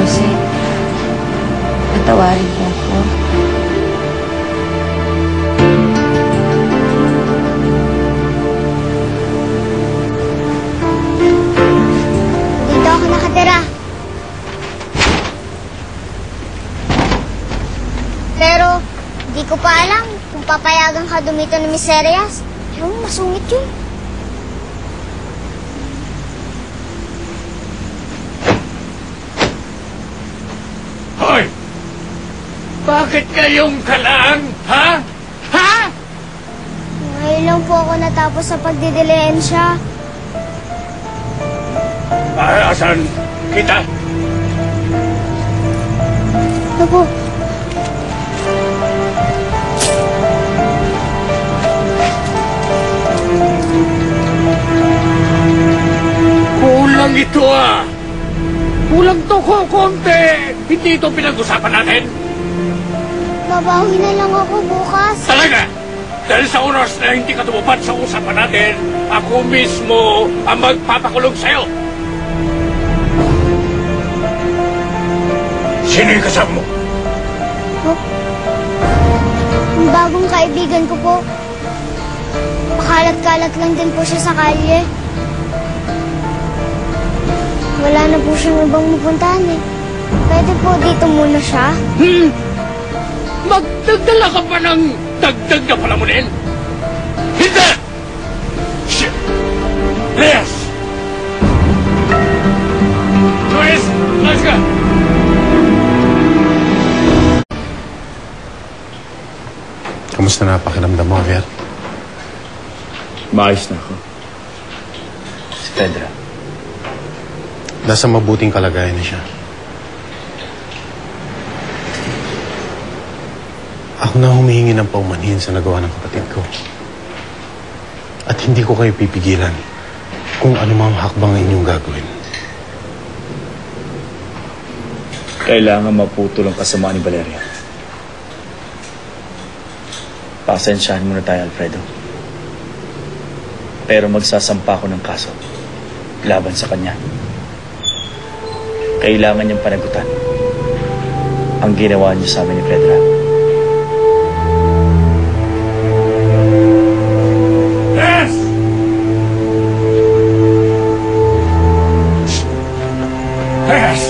Jose. Patawarin mo ako. Dito ako nakatira. Pero, di ko pa alam kung papayagan ka dumito ng Miserias. Pero masungit yun. Hoy! Bakit kayong kalang? Ha? Ha? Ngayon lang po ako natapos sa pagdidilensya. Asan kita? Ito po. Kulang ito ah! Kulang to ko konti! Hindi ito pinag-usapan natin! Babawi na lang ako bukas. Talaga! Dahil sa oras na hindi ka tumupad sa usapan natin, ako mismo ang magpapakulong sa'yo! Sino yung kasama mo? Oh? Ang bagong kaibigan ko po. Pakalat-kalat lang din po siya sa kalye. Wala na po siyang ibang mapuntahan eh. Pwede po dito muna siya? Magdagdala ka pa ng dagdag na palamunin? Hindi! Shit! Reyes! Luis! Let's go! Kamusta na pakiramdam mo, Javier? Maayos na ako. Si Pedra. Nasa mabuting kalagayan na siya. Ako na humihingi ng paumanhin sa nagawa ng kapatid ko. At hindi ko kayo pipigilan kung ano mang hakbang ang inyong gagawin. Kailangan maputol ang kasamaan ni Valeria. Pasensyahan muna tayo, Alfredo. Pero magsasampa ako ng kaso laban sa kanya. Kailangan niyang panagutan ang ginawa niya sa amin ni Pedra. Yes! Yes!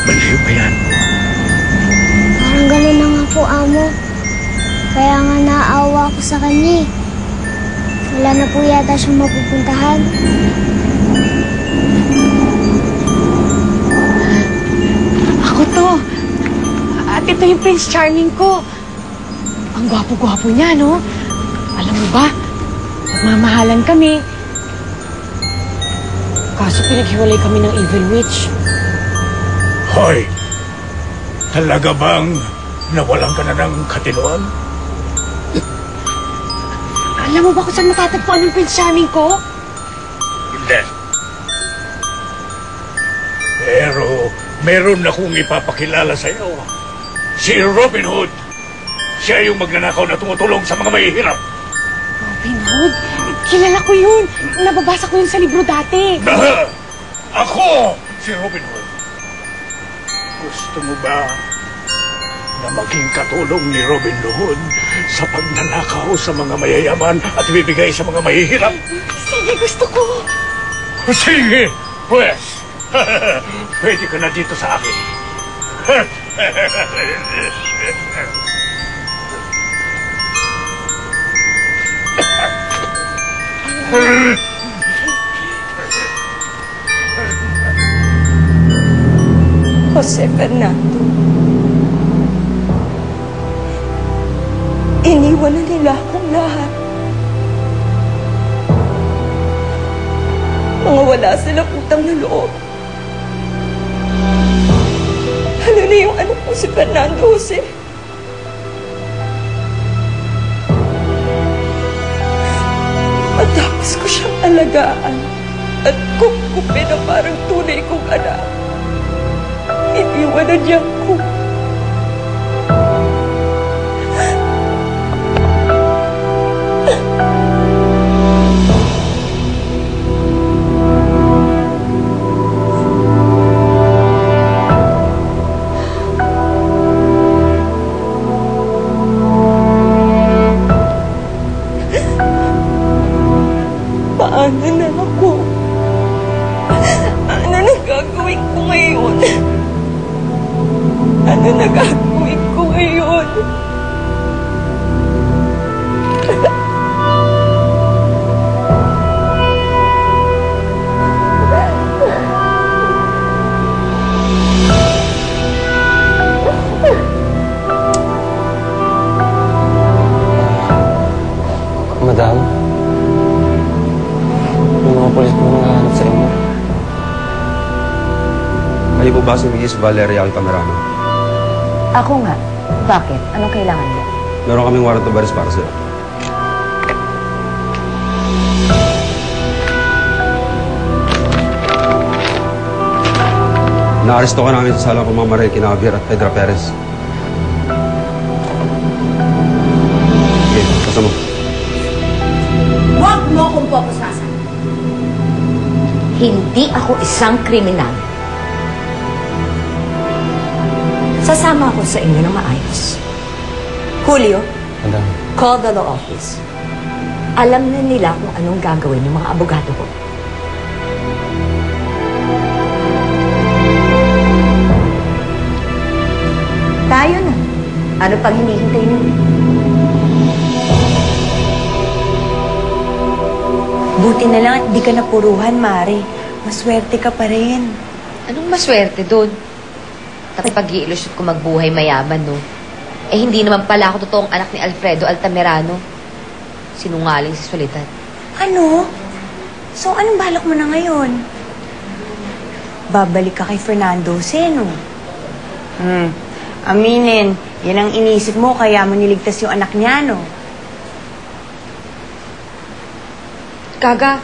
Baliw ba yan? Parang ganun na nga po, Amo. Kaya nga naaawa ako sa kanya eh. Wala na po yata siyang mapupuntahan. Ako to. At ito yung Prince Charming ko. Ang gwapo-gwapo niya, no? Alam mo ba, nagmamahalan kami. Kaso pinaghiwalay kami ng Evil Witch. Hoy! Talaga bang nawalan ka na ng katinuan? Alam mo ba kung saan matatagpuan yung Prince Charming ko? Hindi. Pero meron akong ipapakilala sa iyo. Si Robin Hood. Siya yung magnanakaw na tumutulong sa mga mahihirap. Robin Hood? Kilala ko yun. Nababasa ko yun sa libro dati. Ako si Robin Hood. Gusto mo ba na maging katulong ni Robin Hood sa pagnanakaw sa mga mayayaman at ibibigay sa mga mahihirap? Sige, gusto ko. Sige, pues. Pwede ka na dito sa akin. Jose Fernando, iniwan na nila akong lahat. Mga wala silang utang na loob. Ano na yung anak ko si Fernando, Jose? alagaan at kukupin na parang tunay kong anak. Iniwanan niya ako. Paano na ako? Ano na gagawin ko ngayon? Ano na gagawin ko ngayon? Madam, yung mga polis po nanghahanap sa inyo. Kayo po ba si Mrs. Valeria Altamirano? Ako nga. Bakit? Anong kailangan niya? Meron kaming warrant of arrest para sa'yo. Naaresto ka namin sa salang pamamaril kina Javier at Pedra Perez. Okay, basta mo. Huwag mo akong pupusasan. Hindi ako isang kriminal. Sasama ako sa inyo ng maayos. Julio, Madam, call the law office. Alam na nila kung anong gagawin ng mga abogado ko. Tayo na. Ano pang hinihintay niyo? Buti na lang at di ka napuruhan, Mare. Maswerte ka pa rin. Anong maswerte doon? Tapos pag-iilusot ko magbuhay mayaman, no? Eh, hindi naman pala ako totoong anak ni Alfredo Altamirano. Sinungaling si Soledad. Ano? So, anong balak mo na ngayon? Babalik ka kay Fernando Seno. Aminin, yan ang inisip mo kaya mo niligtas yung anak niya, no? Kaga,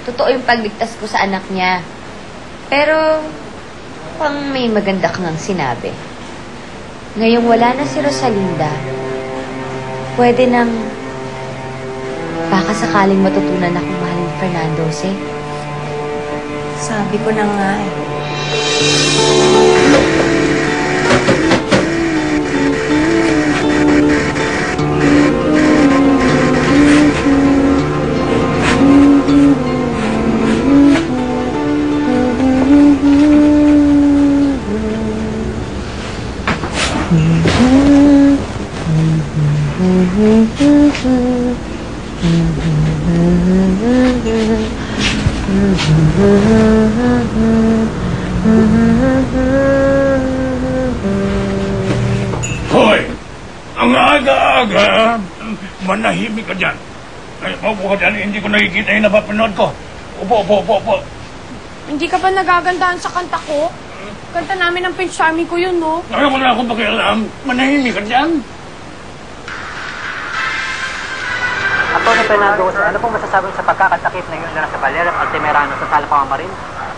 totoo yung pagligtas ko sa anak niya. Pero, pang may maganda kang sinabi. Ngayong wala na si Rosalinda, pwede nang baka sakaling matutunan akong mahalin ni Fernando Jose. Sabi ko na nga eh. Hoy! Ang aga-aga! Manahimik ka dyan. Ay, maupo ka dyan. Hindi ko nakikita yung napapanood ko. Upo. Hindi ka ba nagagandahan sa kanta ko? Kanta namin ng Prince Charming ko yun, no? Ay, wala akong pakialam. Manahimik ka dyan. Atty. Fernando, ano pong masasabi sa pagkakatakip ng ilan sa Valeria Altamirano sa salang pamamaril?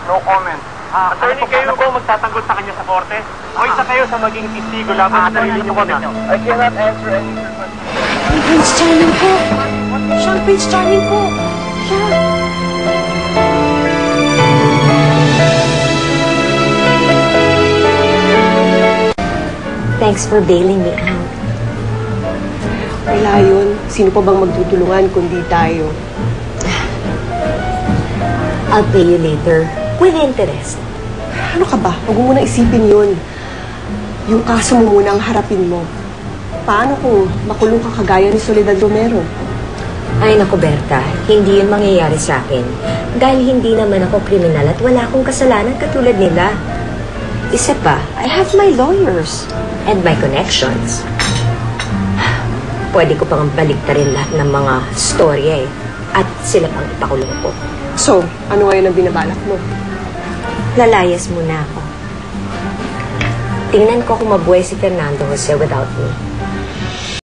No comment. Attorney, kayo ba magtatanggol sa kanya sa korte? O isa kayo sa maging testigo laban sa sarili niyo comment niyo? I cannot answer any question. Prince Charming ko! Siya ang Prince Charming ko! Siya! Thanks for bailing me out. Wala yun. Sino pa bang magtutulungan kundi tayo? I'll pay you later. With interest. Ano ka ba? Huwag mo muna isipin yun. Yung kaso mo muna ang harapin mo. Paano kung makulong ka kagaya ni Soledad Romero? Ay naku, Berta. Hindi yun mangyayari sa akin. Dahil hindi naman ako kriminal at wala akong kasalanan katulad nila. Isa pa, I have my lawyers and my connections. Pwede ko pang baliktarin lahat ng mga storya eh. At sila pang ipakulong ko. So, ano ngayon ang binabalak mo? Lalayas muna ako. Tingnan ko kung mabuhay si Fernando Jose without me.